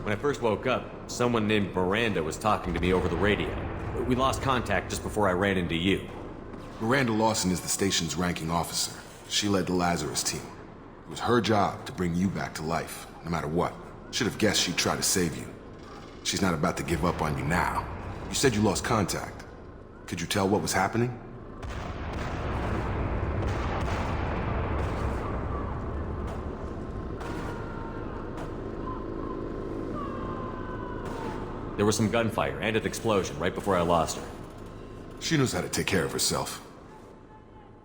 When I first woke up, someone named Miranda was talking to me over the radio. We lost contact just before I ran into you. Miranda Lawson is the station's ranking officer. She led the Lazarus team. It was her job to bring you back to life, no matter what. Should have guessed she'd try to save you. She's not about to give up on you now. You said you lost contact. Could you tell what was happening? There was some gunfire and an explosion right before I lost her. She knows how to take care of herself.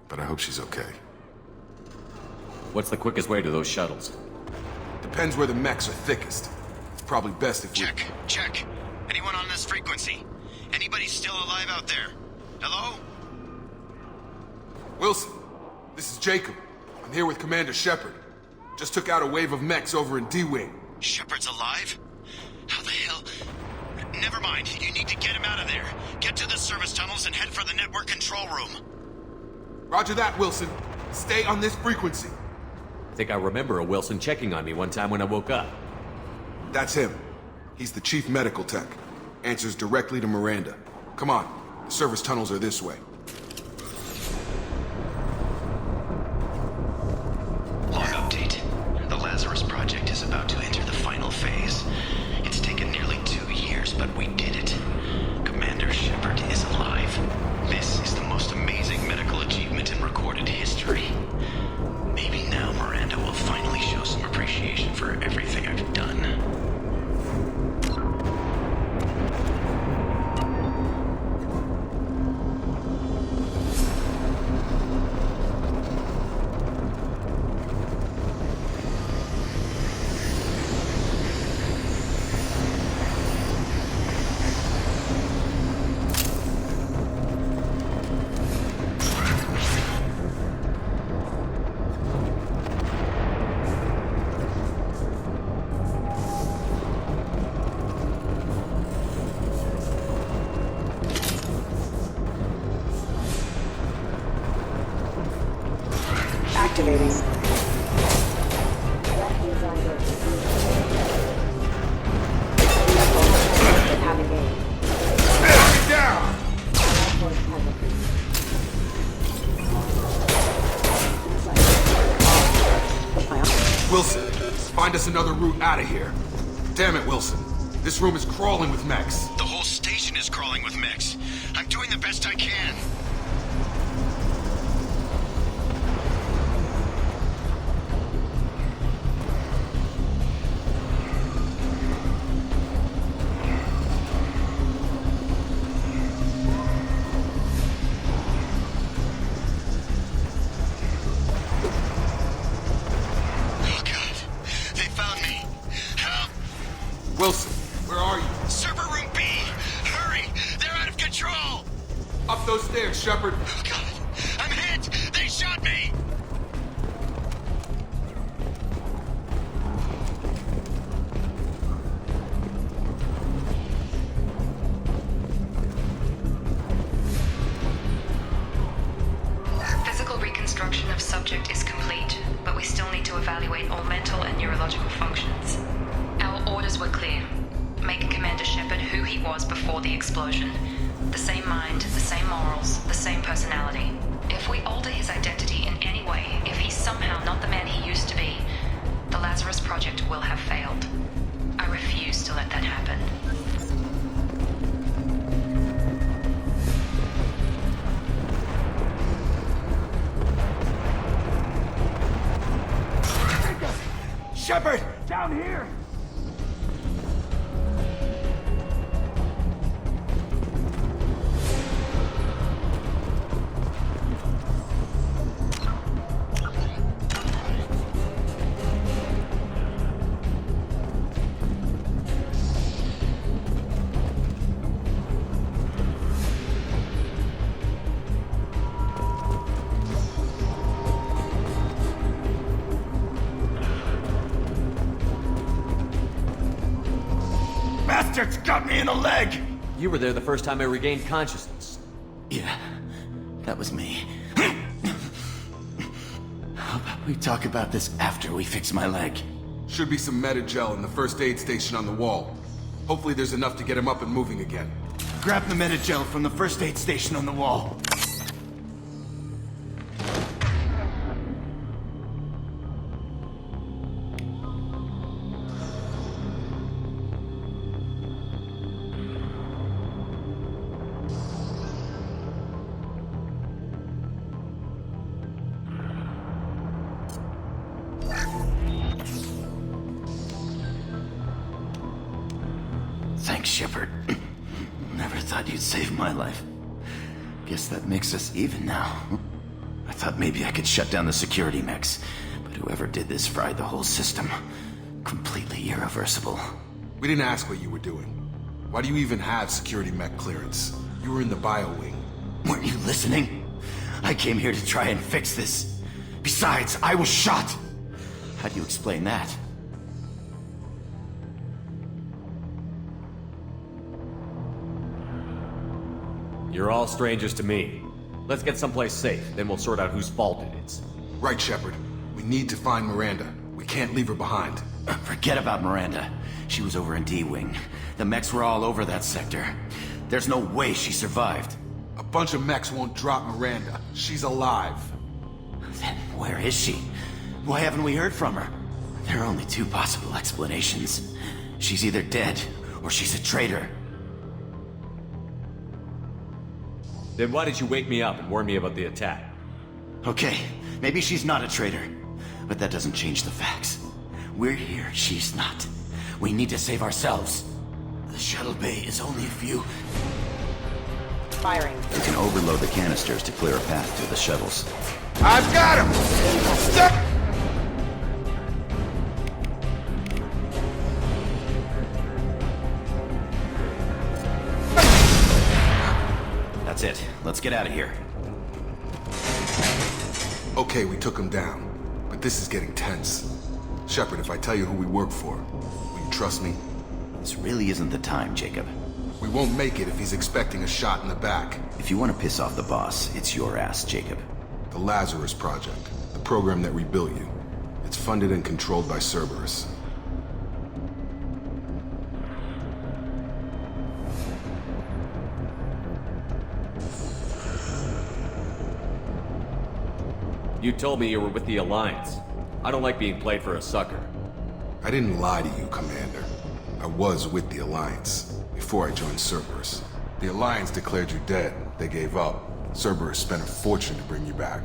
But I hope she's okay. What's the quickest way to those shuttles? Depends where the mechs are thickest. It's probably best if we... Check. Anyone on this frequency? Anybody still alive out there? Hello? Wilson, this is Jacob. I'm here with Commander Shepard. Just took out a wave of mechs over in D-Wing. Shepard's alive? How the hell? Never mind. You need to get him out of there. Get to the service tunnels and head for the network control room. Roger that, Wilson. Stay on this frequency. I think I remember a Wilson checking on me one time when I woke up. That's him. He's the chief medical tech. Answers directly to Miranda. Come on. The service tunnels are this way. Log update. The Lazarus Project is about to enter the final phase. It's taken nearly 2 years, but we did it. Commander Shepard is alive. This is the most amazing medical achievement in recorded history. Maybe now Miranda will finally show some appreciation for everything I've done. Activating. Wilson, find us another route out of here. Damn it, Wilson. This room is crawling with mechs. The whole station is crawling with mechs. I'm doing the best I can. Wilson, where are you? Server room B! Hurry! They're out of control! Up those stairs, Shepard. Oh God! I'm hit! They shot me! Physical reconstruction of subject is complete, but we still need to evaluate all mental and neurological functions. Our orders were clear. Make Commander Shepard who he was before the explosion. The same mind, the same morals, the same personality. If we alter his identity in any way, if he's somehow not the man he used to be, the Lazarus Project will have failed. I refuse to let that happen. Shepard! Down here! Bastards got me in the leg! You were there the first time I regained consciousness. Yeah, that was me. How about we talk about this after we fix my leg? Should be some meta-gel in the first aid station on the wall. Hopefully there's enough to get him up and moving again. Grab the meta-gel from the first aid station on the wall. Thanks, Shepard. Never thought you'd save my life. Guess that makes us even now. I thought maybe I could shut down the security mechs, but whoever did this fried the whole system. Completely irreversible. We didn't ask what you were doing. Why do you even have security mech clearance? You were in the bio wing. Weren't you listening? I came here to try and fix this. Besides, I was shot. How do you explain that? You're all strangers to me. Let's get someplace safe, then we'll sort out whose fault it is. Right, Shepard. We need to find Miranda. We can't leave her behind. Forget about Miranda. She was over in D-Wing. The mechs were all over that sector. There's no way she survived. A bunch of mechs won't drop Miranda. She's alive. Then where is she? Why haven't we heard from her? There are only two possible explanations. She's either dead, or she's a traitor. Then why did you wake me up and warn me about the attack? Okay, maybe she's not a traitor, but that doesn't change the facts. We're here, she's not. We need to save ourselves. The shuttle bay is only a few... Firing. You can overload the canisters to clear a path to the shuttles. I've got him! Stop! That's it. Let's get out of here. Okay, we took him down. But this is getting tense. Shepard, if I tell you who we work for, will you trust me? This really isn't the time, Jacob. We won't make it if he's expecting a shot in the back. If you want to piss off the boss, it's your ass, Jacob. The Lazarus Project, the program that rebuilt you. It's funded and controlled by Cerberus. You told me you were with the Alliance. I don't like being played for a sucker. I didn't lie to you, Commander. I was with the Alliance, before I joined Cerberus. The Alliance declared you dead. They gave up. Cerberus spent a fortune to bring you back.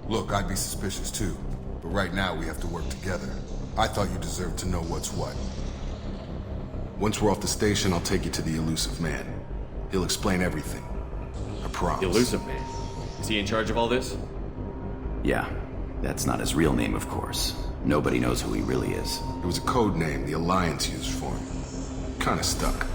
Look, I'd be suspicious too, but right now we have to work together. I thought you deserved to know what's what. Once we're off the station, I'll take you to the Elusive Man. He'll explain everything. I promise. Elusive Man. Is he in charge of all this? Yeah, that's not his real name, of course. Nobody knows who he really is. It was a code name the Alliance used for him. Kinda stuck.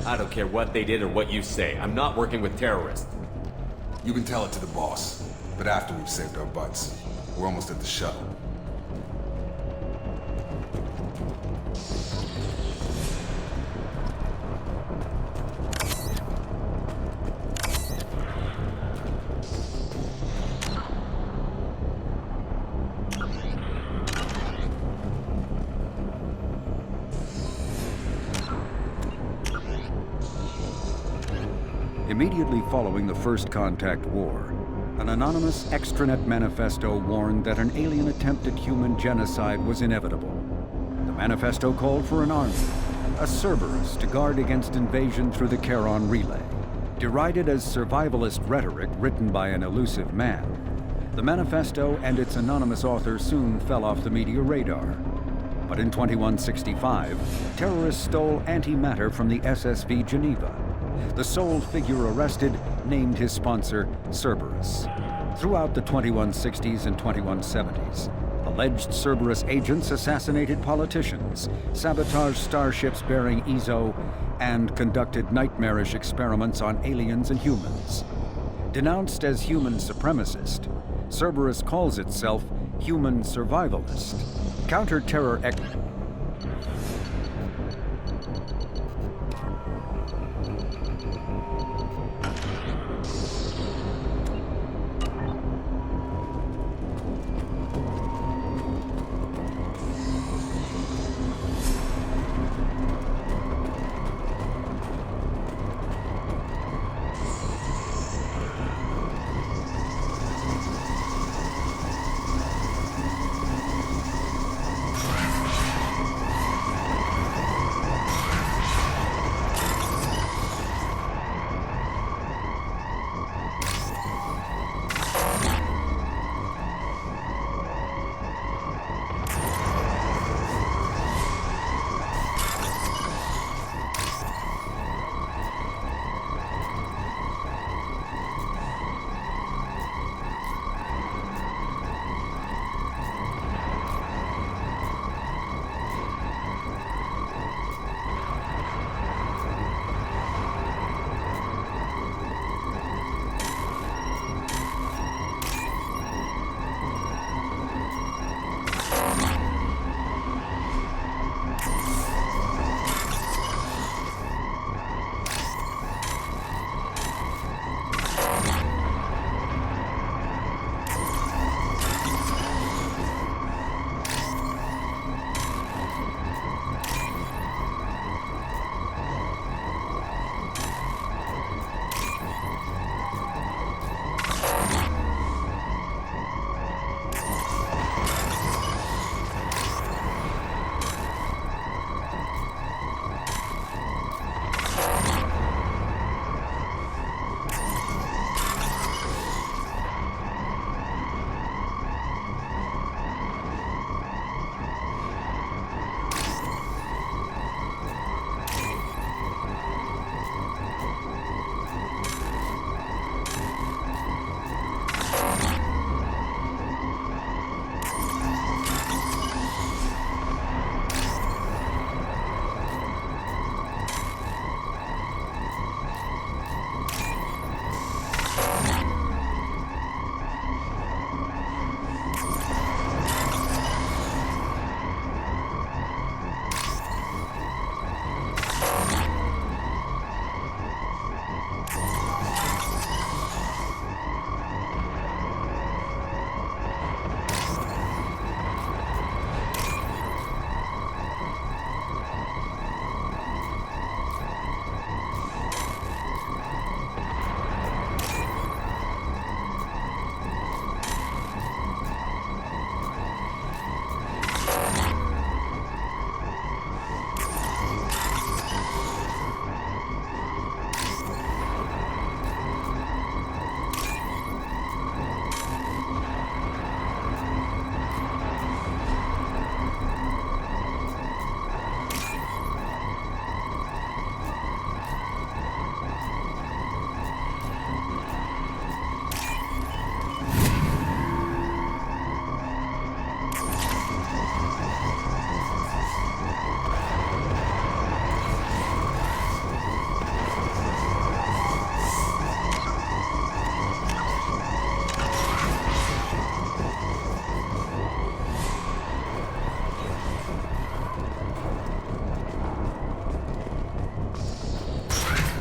I don't care what they did or what you say. I'm not working with terrorists. You can tell it to the boss, but after we've saved our butts. We're almost at the shuttle. Immediately following the First Contact War, an anonymous extranet manifesto warned that an alien attempt at human genocide was inevitable. The manifesto called for an army, a Cerberus, to guard against invasion through the Charon Relay. Derided as survivalist rhetoric written by an elusive man, the manifesto and its anonymous author soon fell off the media radar. But in 2165, terrorists stole antimatter from the SSV Geneva. The sole figure arrested named his sponsor Cerberus. Throughout the 2160s and 2170s, alleged Cerberus agents assassinated politicians, sabotaged starships bearing Ezo, and conducted nightmarish experiments on aliens and humans. Denounced as human supremacist, Cerberus calls itself human survivalist. Counter-terror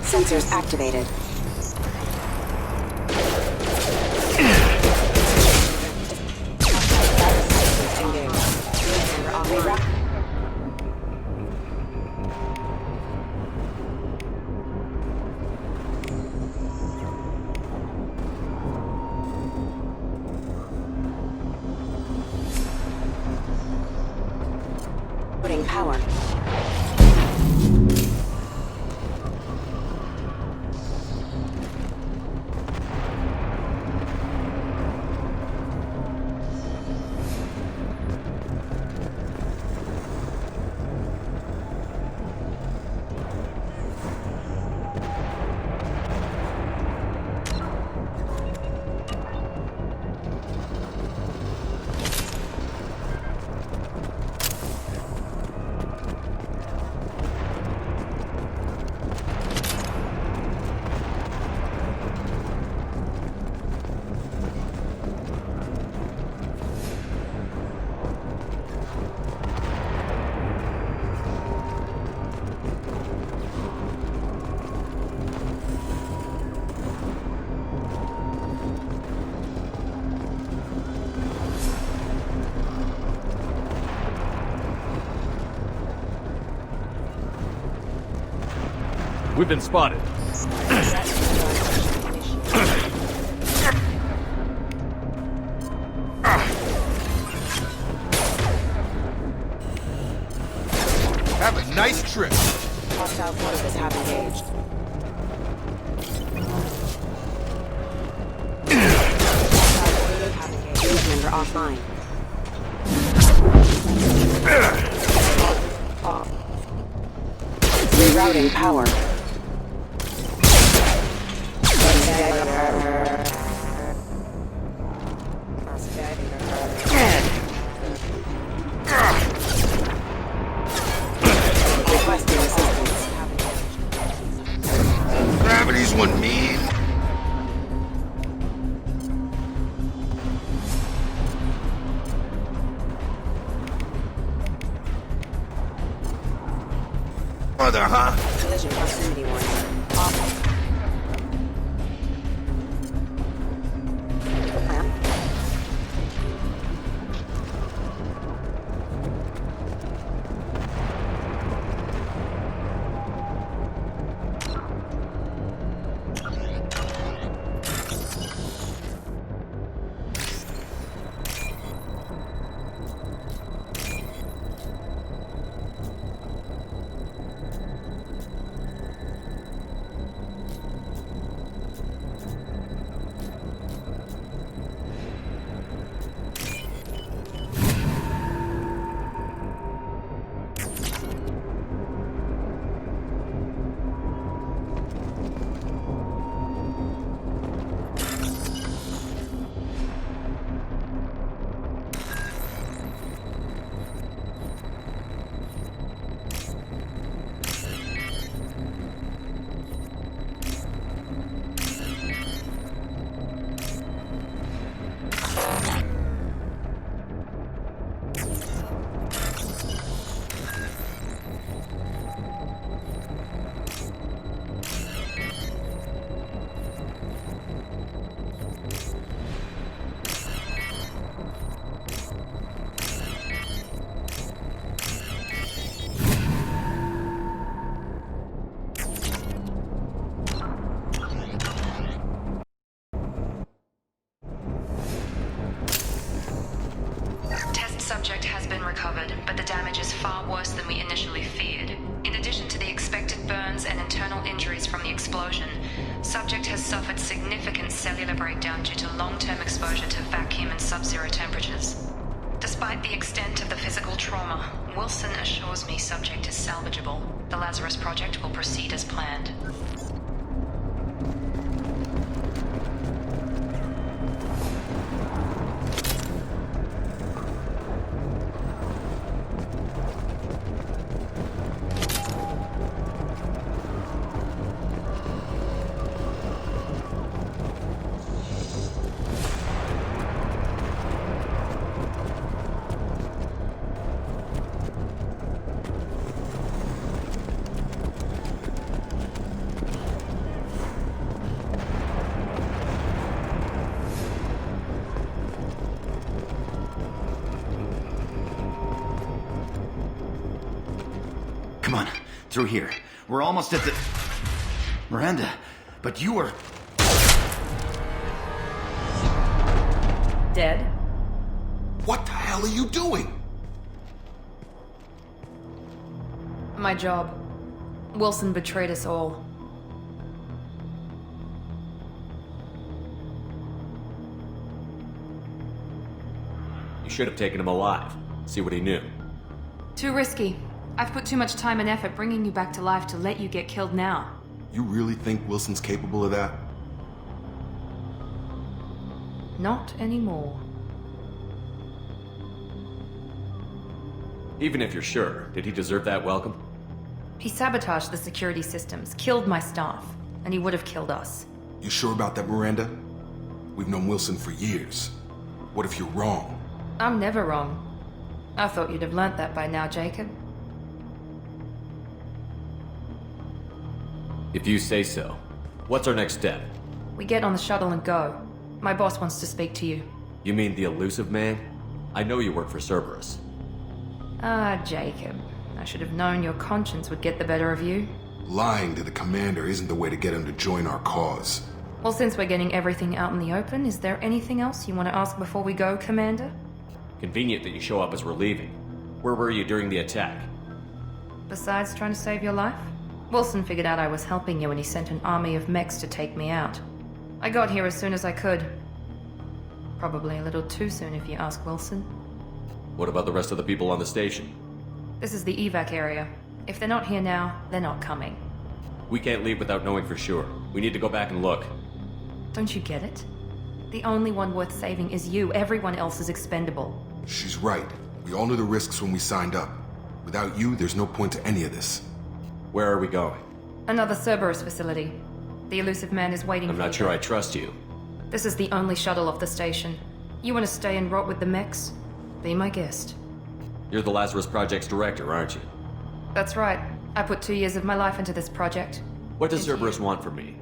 Sensors activated. We've been spotted. Have a nice trip. Hostile forces have engaged. Hostile forces have engaged. Unit member offline. Rerouting power. Requesting assistance. Gravity's one mean. Mother, huh? Collision proximity warning. Off. Plan. Test subject has been recovered, but the damage is far worse than we initially feared. In addition to the expected burns and internal injuries from the explosion, subject has suffered significant cellular breakdown due to long-term exposure to vacuum and sub-zero temperatures. Despite the extent of the physical trauma, Wilson assures me subject is salvageable. The Lazarus Project will proceed as planned. Come on, through here. We're almost at the... Miranda, but you were... Dead? What the hell are you doing? My job. Wilson betrayed us all. You should have taken him alive. See what he knew. Too risky. I've put too much time and effort bringing you back to life to let you get killed now. You really think Wilson's capable of that? Not anymore. Even if you're sure, did he deserve that welcome? He sabotaged the security systems, killed my staff, and he would have killed us. You sure about that, Miranda? We've known Wilson for years. What if you're wrong? I'm never wrong. I thought you'd have learnt that by now, Jacob. If you say so. What's our next step? We get on the shuttle and go. My boss wants to speak to you. You mean the elusive man? I know you work for Cerberus. Ah, Jacob. I should have known your conscience would get the better of you. Lying to the commander isn't the way to get him to join our cause. Well, since we're getting everything out in the open, is there anything else you want to ask before we go, Commander? Convenient that you show up as we're leaving. Where were you during the attack? Besides trying to save your life? Wilson figured out I was helping you and he sent an army of mechs to take me out. I got here as soon as I could. Probably a little too soon if you ask Wilson. What about the rest of the people on the station? This is the evac area. If they're not here now, they're not coming. We can't leave without knowing for sure. We need to go back and look. Don't you get it? The only one worth saving is you. Everyone else is expendable. She's right. We all knew the risks when we signed up. Without you, there's no point to any of this. Where are we going? Another Cerberus facility. The elusive man is waiting I'm for you. not sure I trust you. This is the only shuttle off the station. You want to stay and rot with the mechs? Be my guest. You're the Lazarus Project's director, aren't you? That's right. I put 2 years of my life into this project. What does Into Cerberus you. want from me?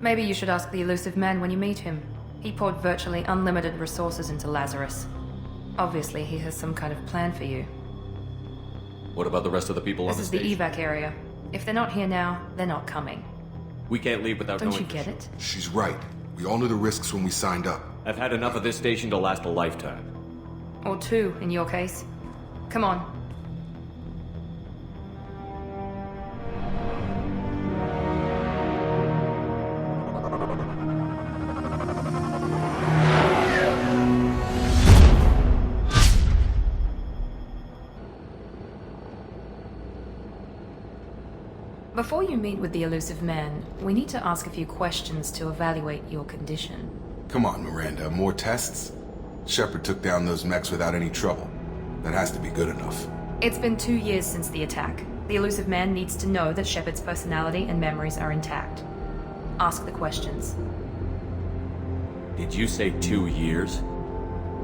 Maybe you should ask the elusive man when you meet him. He poured virtually unlimited resources into Lazarus. Obviously, he has some kind of plan for you. What about the rest of the people on This the is the station? evac area. If they're not here now, they're not coming. We can't leave without Don't knowing you for get sure. it? She's right. We all knew the risks when we signed up. I've had enough of this station to last a lifetime. Or 2, in your case. Come on. Before you meet with the elusive man, we need to ask a few questions to evaluate your condition. Come on, Miranda, more tests? Shepard took down those mechs without any trouble. That has to be good enough. It's been 2 years since the attack. The elusive man needs to know that Shepard's personality and memories are intact. Ask the questions. Did you say 2 years?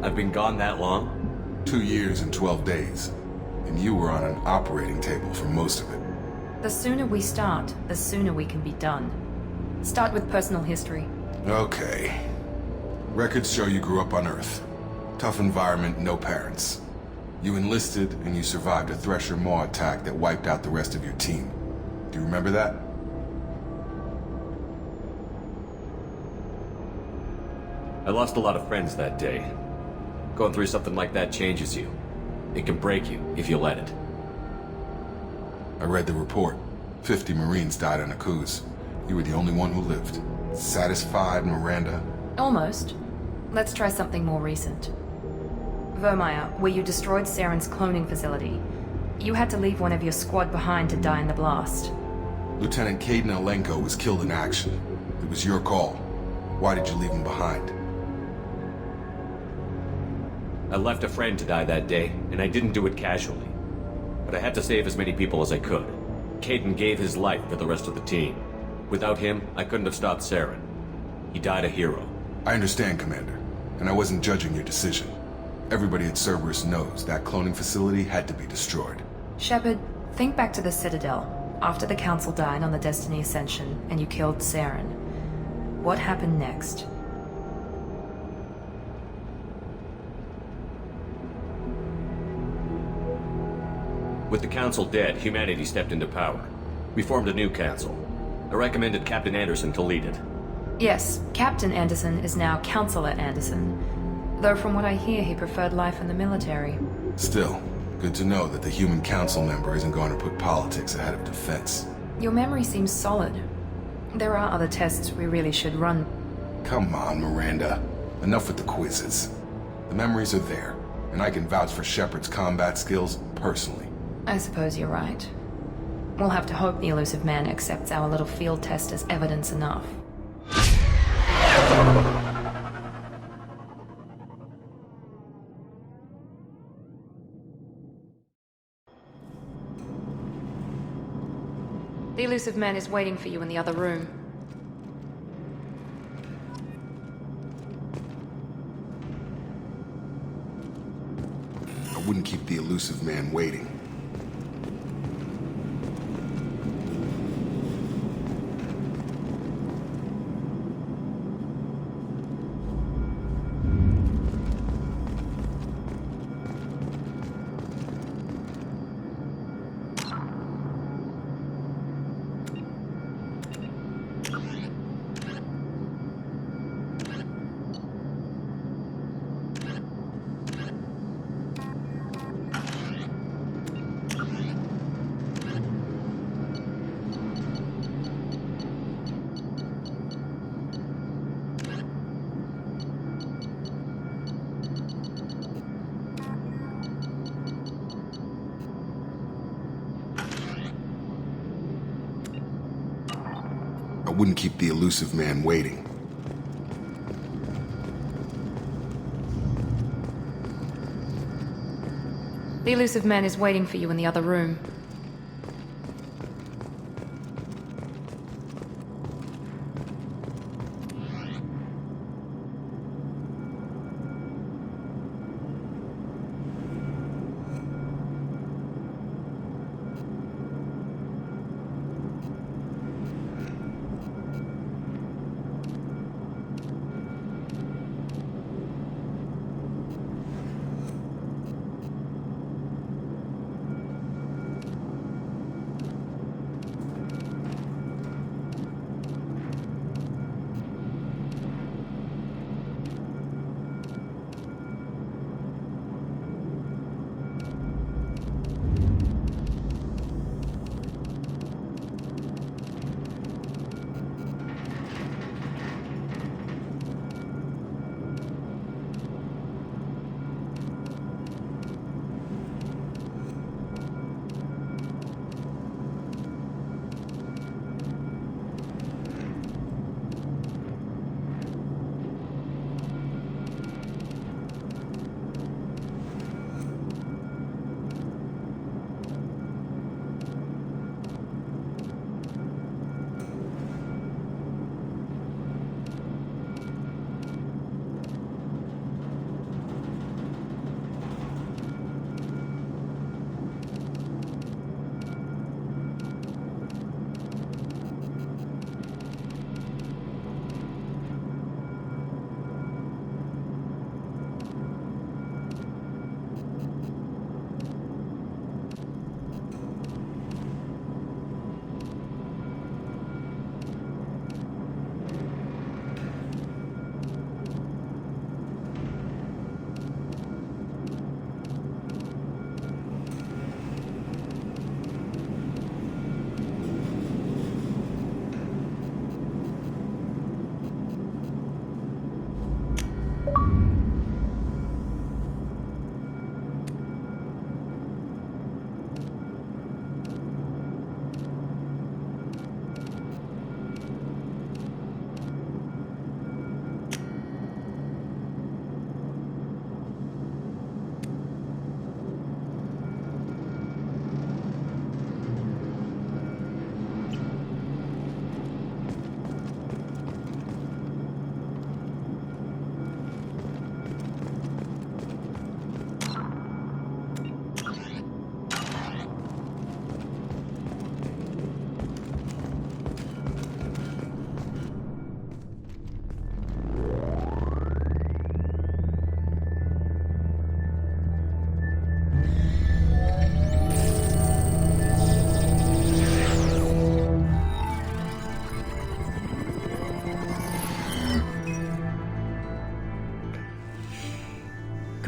I've been gone that long? 2 years and 12 days. And you were on an operating table for most of it. The sooner we start, the sooner we can be done. Start with personal history. Okay. Records show you grew up on Earth. Tough environment, no parents. You enlisted and you survived a Thresher Maw attack that wiped out the rest of your team. Do you remember that? I lost a lot of friends that day. Going through something like that changes you. It can break you if you let it. I read the report. 50 Marines died on Akuz. You were the only one who lived. Satisfied, Miranda? Almost. Let's try something more recent. Vermeer, where you destroyed Saren's cloning facility. You had to leave one of your squad behind to die in the blast. Lieutenant Caden Alenko was killed in action. It was your call. Why did you leave him behind? I left a friend to die that day, and I didn't do it casually. But I had to save as many people as I could. Caden gave his life for the rest of the team. Without him, I couldn't have stopped Saren. He died a hero. I understand, Commander, and I wasn't judging your decision. Everybody at Cerberus knows that cloning facility had to be destroyed. Shepard, think back to the Citadel, after the Council died on the Destiny Ascension, and you killed Saren. What happened next? With the Council dead, humanity stepped into power. We formed a new Council. I recommended Captain Anderson to lead it. Yes, Captain Anderson is now Counselor Anderson. Though from what I hear, he preferred life in the military. Still, good to know that the human council member isn't going to put politics ahead of defense. Your memory seems solid. There are other tests we really should run. Come on, Miranda. Enough with the quizzes. The memories are there, and I can vouch for Shepard's combat skills personally. I suppose you're right. We'll have to hope the elusive man accepts our little field test as evidence enough. The elusive man is waiting for you in the other room. I wouldn't keep the elusive man waiting. I wouldn't keep the elusive man waiting. The elusive man is waiting for you in the other room.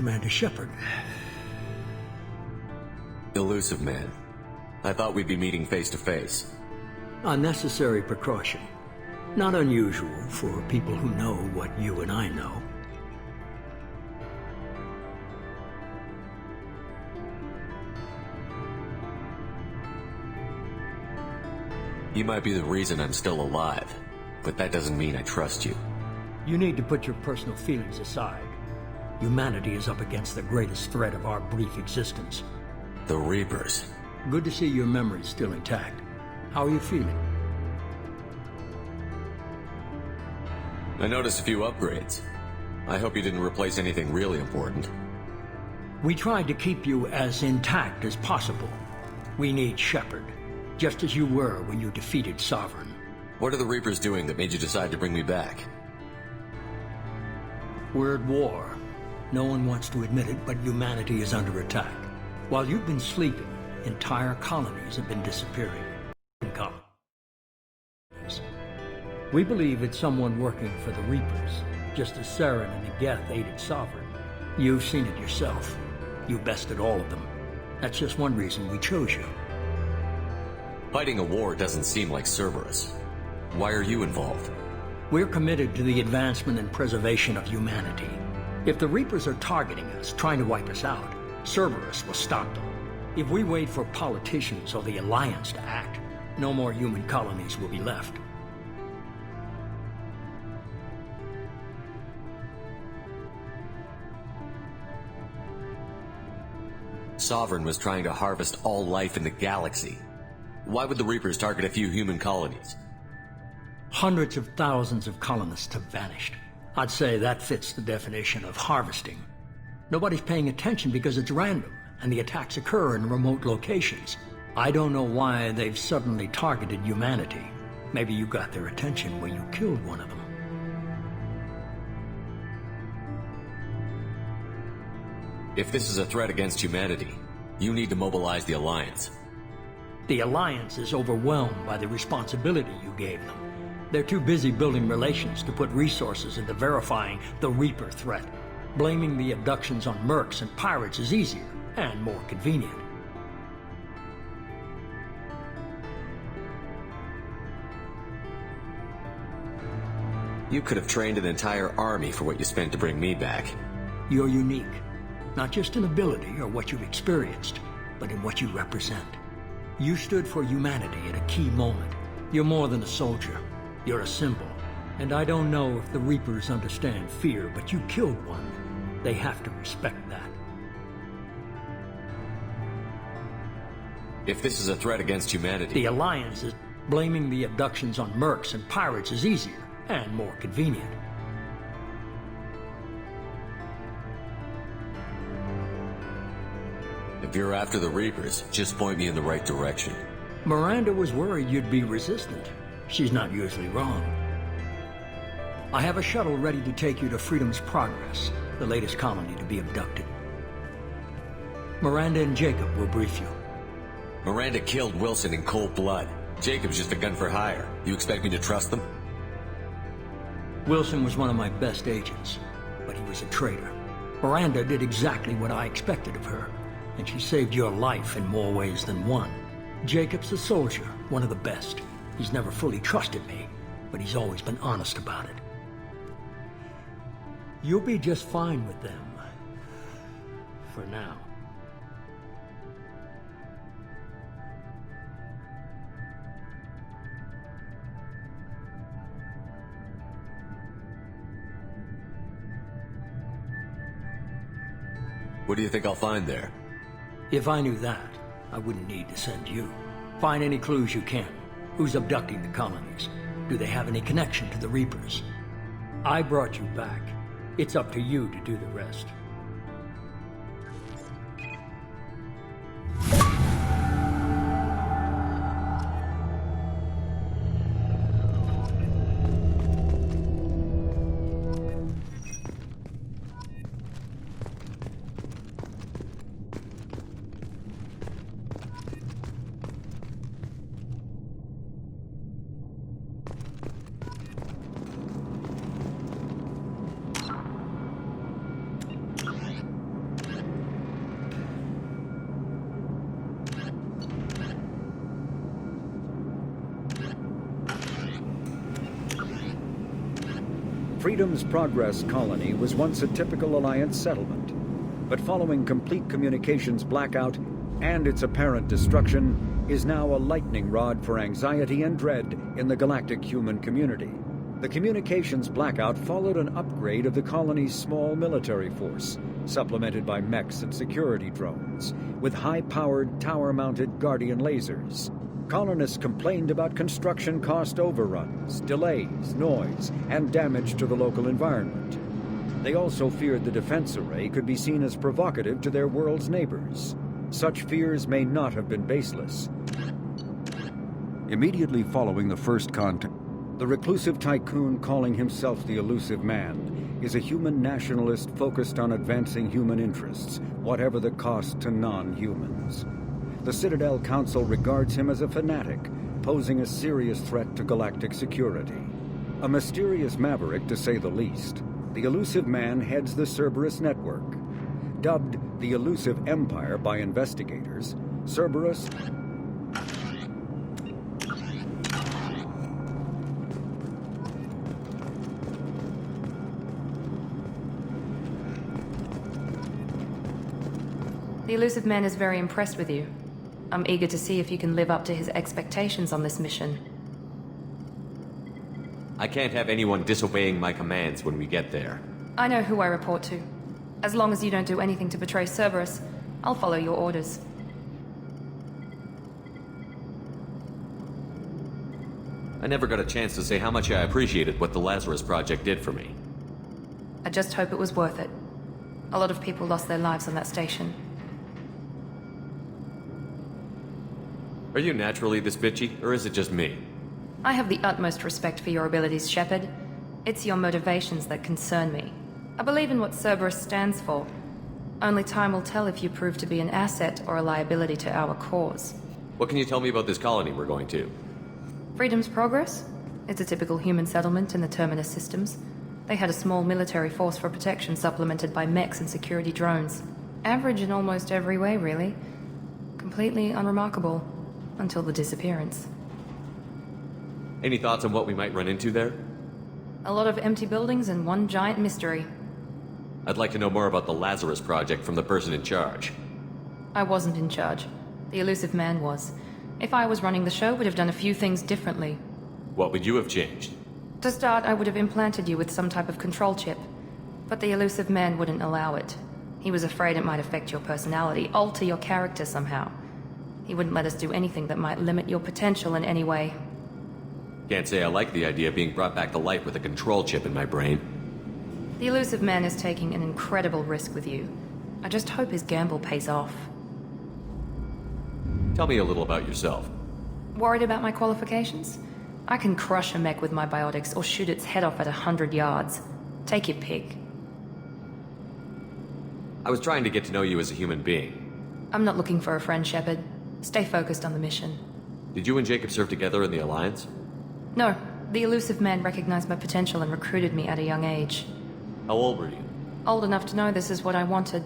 Commander Shepard. Elusive man. I thought we'd be meeting face to face. Unnecessary precaution. Not unusual for people who know what you and I know. You might be the reason I'm still alive, but that doesn't mean I trust you. You need to put your personal feelings aside. Humanity is up against the greatest threat of our brief existence. The Reapers. Good to see your memory's still intact. How are you feeling? I noticed a few upgrades. I hope you didn't replace anything really important. We tried to keep you as intact as possible. We need Shepard, just as you were when you defeated Sovereign. What are the Reapers doing that made you decide to bring me back? We're at war. No one wants to admit it, but humanity is under attack. While you've been sleeping, entire colonies have been disappearing. We believe it's someone working for the Reapers, just as Saren and the Geth aided Sovereign. You've seen it yourself. You bested all of them. That's just one reason we chose you. Fighting a war doesn't seem like Cerberus. Why are you involved? We're committed to the advancement and preservation of humanity. If the Reapers are targeting us, trying to wipe us out, Cerberus will stop them. If we wait for politicians or the Alliance to act, no more human colonies will be left. Sovereign was trying to harvest all life in the galaxy. Why would the Reapers target a few human colonies? Hundreds of thousands of colonists have vanished. I'd say that fits the definition of harvesting. Nobody's paying attention because it's random, and the attacks occur in remote locations. I don't know why they've suddenly targeted humanity. Maybe you got their attention when you killed one of them. If this is a threat against humanity, you need to mobilize the Alliance. The Alliance is overwhelmed by the responsibility you gave them. They're too busy building relations to put resources into verifying the Reaper threat. Blaming the abductions on mercs and pirates is easier and more convenient. You could have trained an entire army for what you spent to bring me back. You're unique, not just in ability or what you've experienced, but in what you represent. You stood for humanity at a key moment. You're more than a soldier. You're a symbol. And I don't know if the Reapers understand fear, but you killed one. They have to respect that. If this is a threat against humanity... The Alliance is blaming the abductions on mercs and pirates is easier and more convenient. If you're after the Reapers, just point me in the right direction. Miranda was worried you'd be resistant. She's not usually wrong. I have a shuttle ready to take you to Freedom's Progress, the latest colony to be abducted. Miranda and Jacob will brief you. Miranda killed Wilson in cold blood. Jacob's just a gun for hire. You expect me to trust them? Wilson was one of my best agents, but he was a traitor. Miranda did exactly what I expected of her, and she saved your life in more ways than one. Jacob's a soldier, one of the best. He's never fully trusted me, but he's always been honest about it. You'll be just fine with them. For now. What do you think I'll find there? If I knew that, I wouldn't need to send you. Find any clues you can. Who's abducting the colonies? Do they have any connection to the Reapers? I brought you back. It's up to you to do the rest. Freedom's Progress colony was once a typical Alliance settlement, but following complete communications blackout and its apparent destruction, is now a lightning rod for anxiety and dread in the galactic human community. The communications blackout followed an upgrade of the colony's small military force, supplemented by mechs and security drones, with high-powered, tower-mounted Guardian lasers. Colonists complained about construction cost overruns, delays, noise, and damage to the local environment. They also feared the defense array could be seen as provocative to their world's neighbors. Such fears may not have been baseless. Immediately following the first contact, the reclusive tycoon calling himself the Elusive Man is a human nationalist focused on advancing human interests, whatever the cost to non-humans. The Citadel Council regards him as a fanatic, posing a serious threat to galactic security. A mysterious maverick, to say the least, the Elusive Man heads the Cerberus Network. Dubbed the Elusive Empire by investigators, Cerberus... The Elusive Man is very impressed with you. I'm eager to see if you can live up to his expectations on this mission. I can't have anyone disobeying my commands when we get there. I know who I report to. As long as you don't do anything to betray Cerberus, I'll follow your orders. I never got a chance to say how much I appreciated what the Lazarus Project did for me. I just hope it was worth it. A lot of people lost their lives on that station. Are you naturally this bitchy, or is it just me? I have the utmost respect for your abilities, Shepard. It's your motivations that concern me. I believe in what Cerberus stands for. Only time will tell if you prove to be an asset or a liability to our cause. What can you tell me about this colony we're going to? Freedom's Progress? It's a typical human settlement in the Terminus systems. They had a small military force for protection supplemented by mechs and security drones. Average in almost every way, really. Completely unremarkable. Until the disappearance. Any thoughts on what we might run into there? A lot of empty buildings and one giant mystery. I'd like to know more about the Lazarus Project from the person in charge. I wasn't in charge. The Elusive Man was. If I was running the show, would have done a few things differently. What would you have changed? To start, I would have implanted you with some type of control chip. But the Elusive Man wouldn't allow it. He was afraid it might affect your personality, alter your character somehow. He wouldn't let us do anything that might limit your potential in any way. Can't say I like the idea of being brought back to life with a control chip in my brain. The Elusive Man is taking an incredible risk with you. I just hope his gamble pays off. Tell me a little about yourself. Worried about my qualifications? I can crush a mech with my biotics or shoot its head off at 100 yards. Take your pick. I was trying to get to know you as a human being. I'm not looking for a friend, Shepard. Stay focused on the mission. Did you and Jacob serve together in the Alliance? No, the Elusive Man recognized my potential and recruited me at a young age. How old were you? Old enough to know this is what I wanted.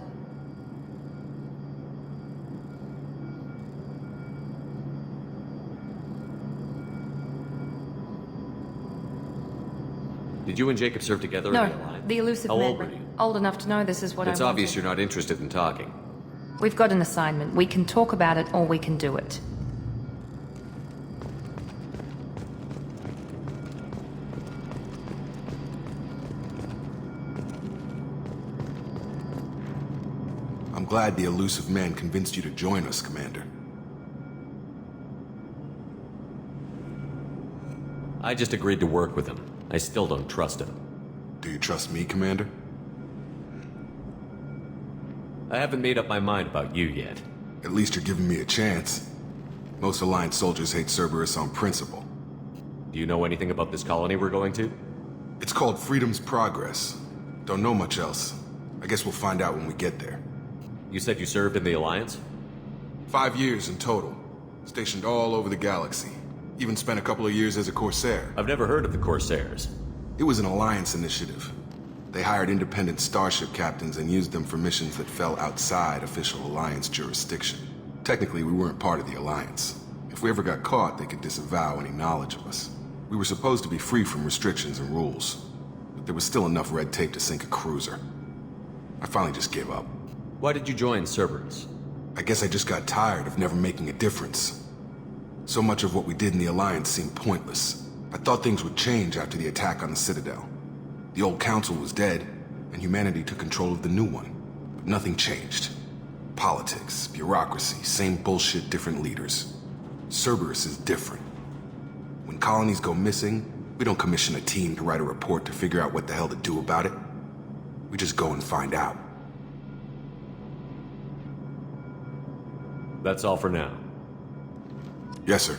Did you and Jacob serve together in the No, Alliance? the Elusive How Man. old were you? Old enough to know this is what I It's wanted. obvious you're not interested in talking. We've got an assignment. We can talk about it or we can do it. I'm glad the Elusive Man convinced you to join us, Commander. I just agreed to work with him. I still don't trust him. Do you trust me, Commander? I haven't made up my mind about you yet. At least you're giving me a chance. Most Alliance soldiers hate Cerberus on principle. Do you know anything about this colony we're going to? It's called Freedom's Progress. Don't know much else. I guess we'll find out when we get there. You said you served in the Alliance? 5 years in total. Stationed all over the galaxy. Even spent a couple of years as a Corsair. I've never heard of the Corsairs. It was an Alliance initiative. They hired independent starship captains and used them for missions that fell outside official Alliance jurisdiction. Technically, we weren't part of the Alliance. If we ever got caught, they could disavow any knowledge of us. We were supposed to be free from restrictions and rules, but there was still enough red tape to sink a cruiser. I finally just gave up. Why did you join Cerberus? I guess I just got tired of never making a difference. So much of what we did in the Alliance seemed pointless. I thought things would change after the attack on the Citadel. The old council was dead, and humanity took control of the new one. But nothing changed. Politics, bureaucracy, same bullshit, different leaders. Cerberus is different. When colonies go missing, we don't commission a team to write a report to figure out what the hell to do about it. We just go and find out. That's all for now. Yes, sir.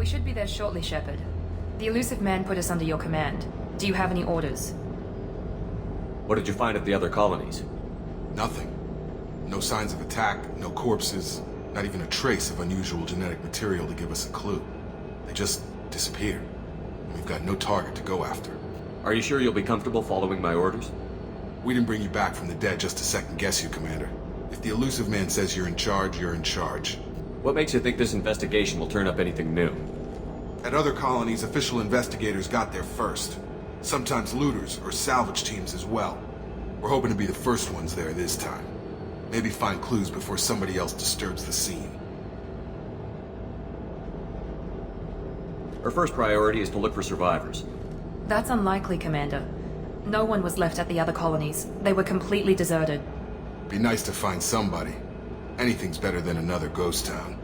We should be there shortly, Shepard. The elusive man put us under your command. Do you have any orders? What did you find at the other colonies? Nothing. No signs of attack, no corpses, not even a trace of unusual genetic material to give us a clue. They just disappeared. And we've got no target to go after. Are you sure you'll be comfortable following my orders? We didn't bring you back from the dead just to second guess you, Commander. If the elusive man says you're in charge, you're in charge. What makes you think this investigation will turn up anything new? At other colonies, official investigators got there first. Sometimes looters or salvage teams as well. We're hoping to be the first ones there this time. Maybe find clues before somebody else disturbs the scene. Our first priority is to look for survivors. That's unlikely, Commander. No one was left at the other colonies. They were completely deserted. Be nice to find somebody. Anything's better than another ghost town.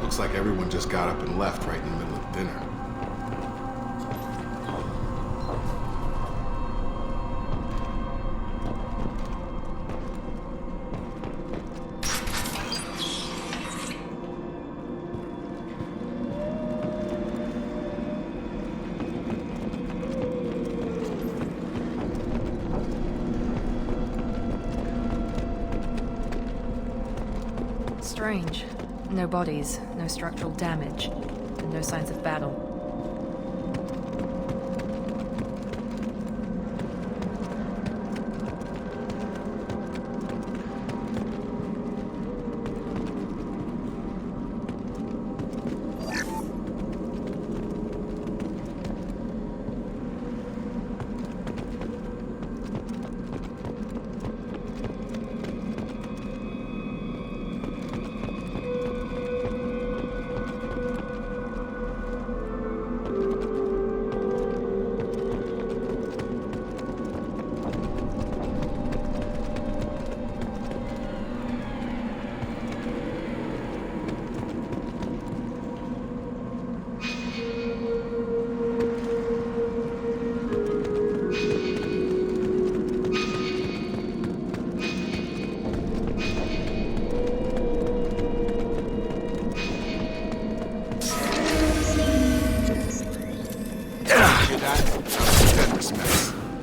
Looks like everyone just got up and left right in the middle of dinner. Strange. No bodies, no structural damage, and no signs of battle.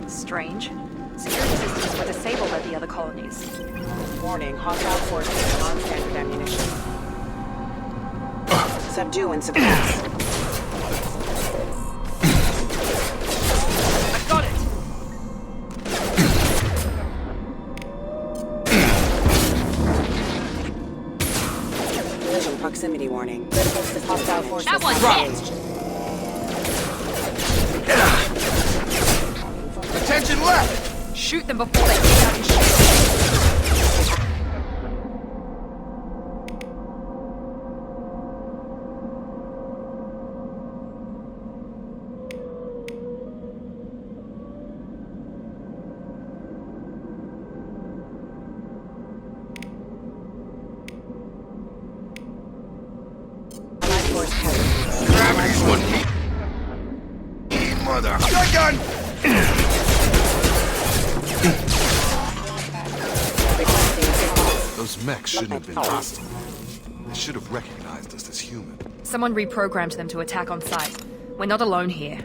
Strange. Security systems were disabled at the other colonies. Warning, hostile forces, non-standard ammunition. Subdue and suppress. I got it! Collision proximity warning. Hostile forces. That one's engaged. Attention left! Shoot them before they get out and shoot. Those mechs shouldn't have been hostile. They should have recognized us as human. Someone reprogrammed them to attack on sight. We're not alone here.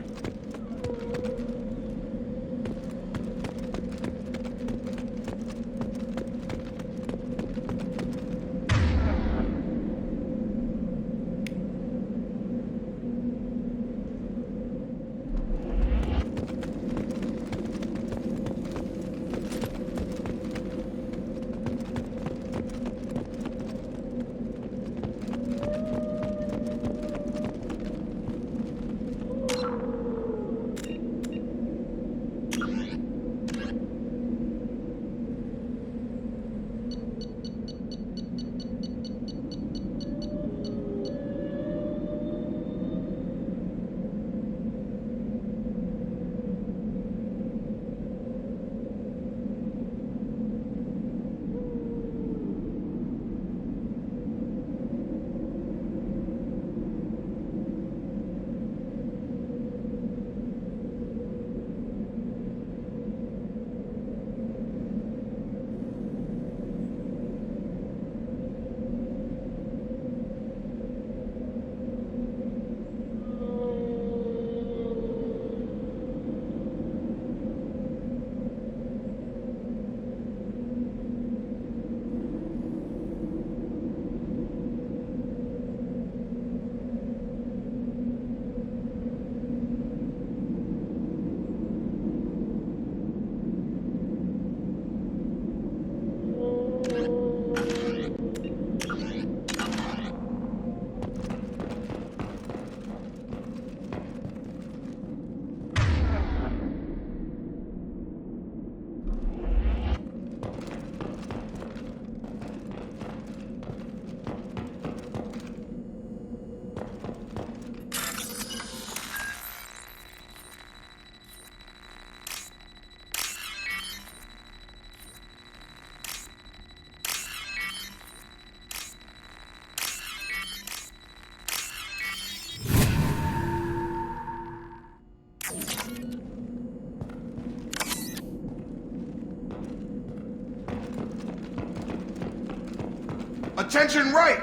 Attention right!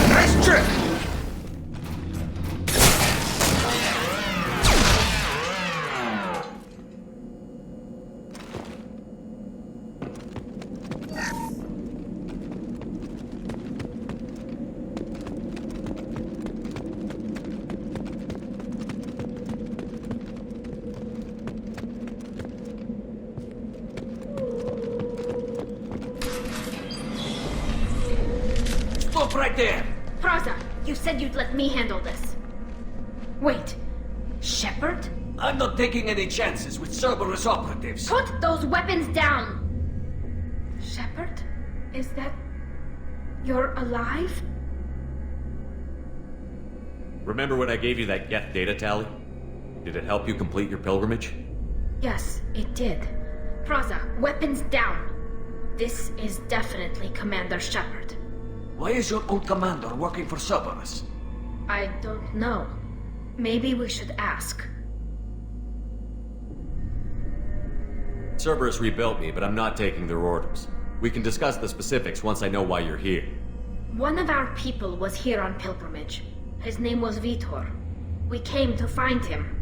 Nice trip! Stop right there! Praza, you said you'd let me handle this. Wait, Shepard? I'm not taking any chances with Cerberus operatives. Put those weapons down! Shepard? Is that... you're alive? Remember when I gave you that Geth data tally? Did it help you complete your pilgrimage? Yes, it did. Praza, weapons down! This is definitely Commander Shepard. Why is your old commander working for Cerberus? I don't know. Maybe we should ask. Cerberus rebuilt me, but I'm not taking their orders. We can discuss the specifics once I know why you're here. One of our people was here on pilgrimage. His name was Vitor. We came to find him.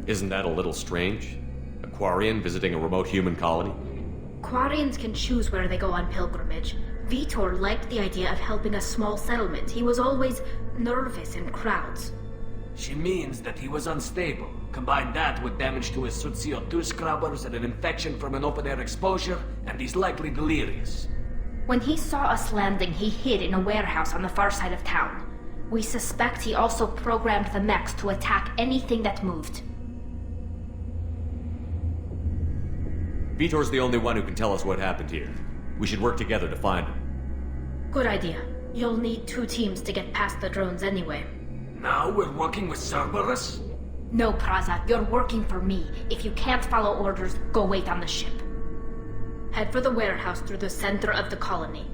Isn't that a little strange? A Quarian visiting a remote human colony? Quarians can choose where they go on pilgrimage. Vitor liked the idea of helping a small settlement. He was always nervous in crowds. She means that he was unstable. Combine that with damage to his suit CO2 scrubbers and an infection from an open-air exposure, and he's likely delirious. When he saw us landing, he hid in a warehouse on the far side of town. We suspect he also programmed the mechs to attack anything that moved. Vitor's the only one who can tell us what happened here. We should work together to find him. Good idea. You'll need 2 teams to get past the drones anyway. Now we're working with Cerberus? No, Praza, you're working for me. If you can't follow orders, go wait on the ship. Head for the warehouse through the center of the colony.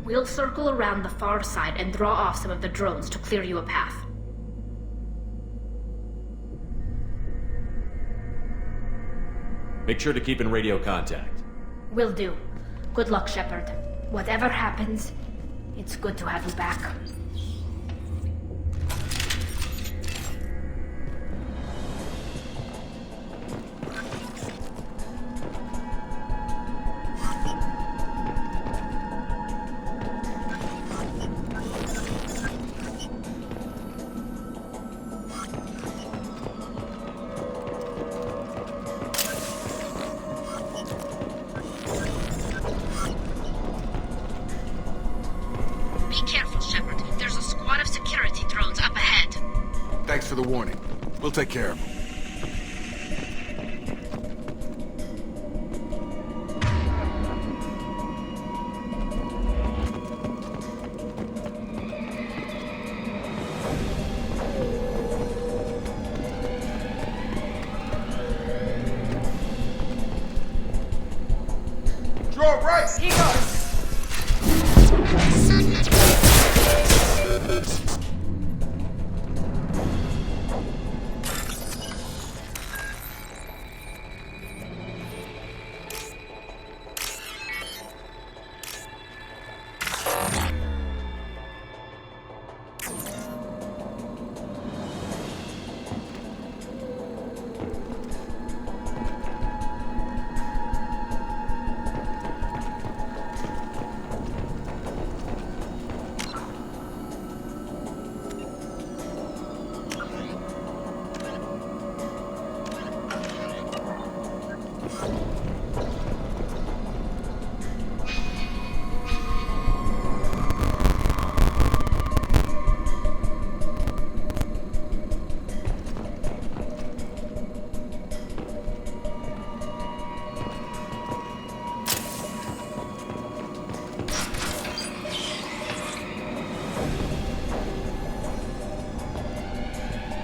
We'll circle around the far side and draw off some of the drones to clear you a path. Make sure to keep in radio contact. Will do. Good luck, Shepard. Whatever happens, it's good to have you back. Be careful, Shepard. There's a squad of security drones up ahead. Thanks for the warning. We'll take care of them. Draw right! He goes.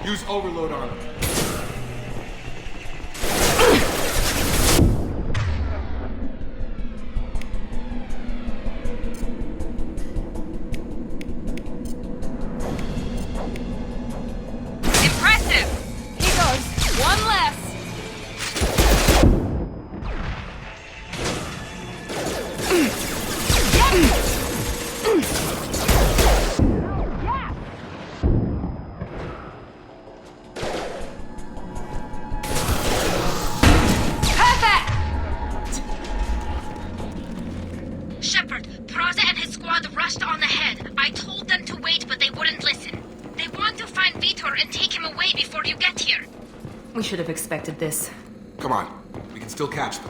Use overload on him. Impressive! He goes. One less. Shepard, Praza and his squad rushed on ahead. I told them to wait, but they wouldn't listen. They want to find Vitor and take him away before you get here. We should have expected this. Come on. We can still catch them.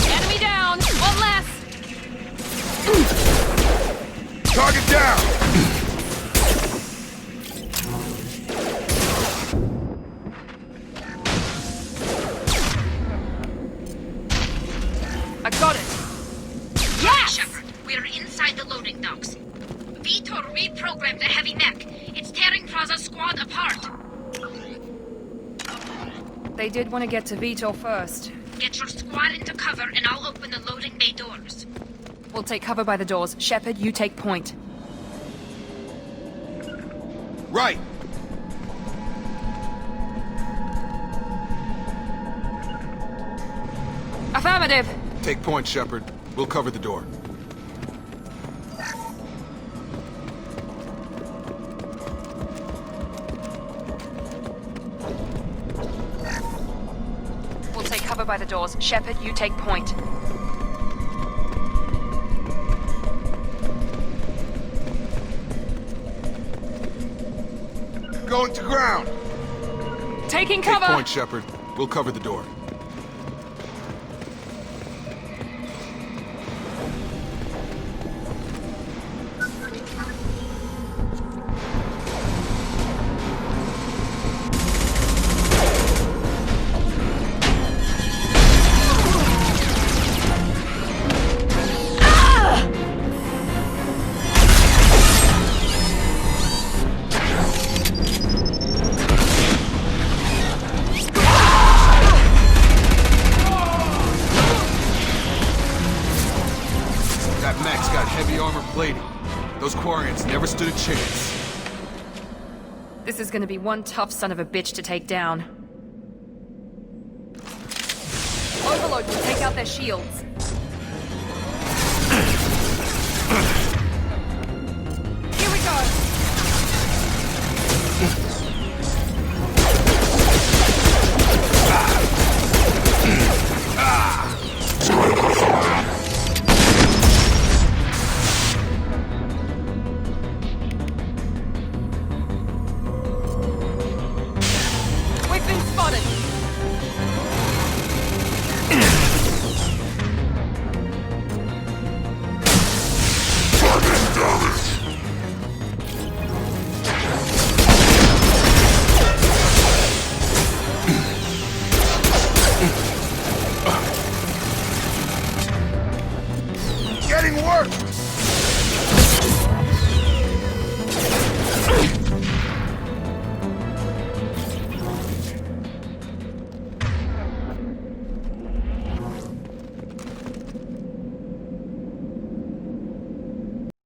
Enemy down. One less. Target down! I got it. Yes! Shepard, we're inside the loading docks. Vitor reprogrammed the heavy mech. It's tearing Praza's squad apart. They did want to get to Vitor first. Get your squad into cover and I'll open the loading bay doors. We'll take cover by the doors. Shepard, you take point. Right! Affirmative. Take point, Shepard. We'll cover the door. by the doors. Shepard, you take point. Going to ground! Taking Take cover! point, Shepard. We'll cover the door. That mech's got heavy armor plating. Those Quarians never stood a chance. This is gonna be one tough son of a bitch to take down. Overload will take out their shields.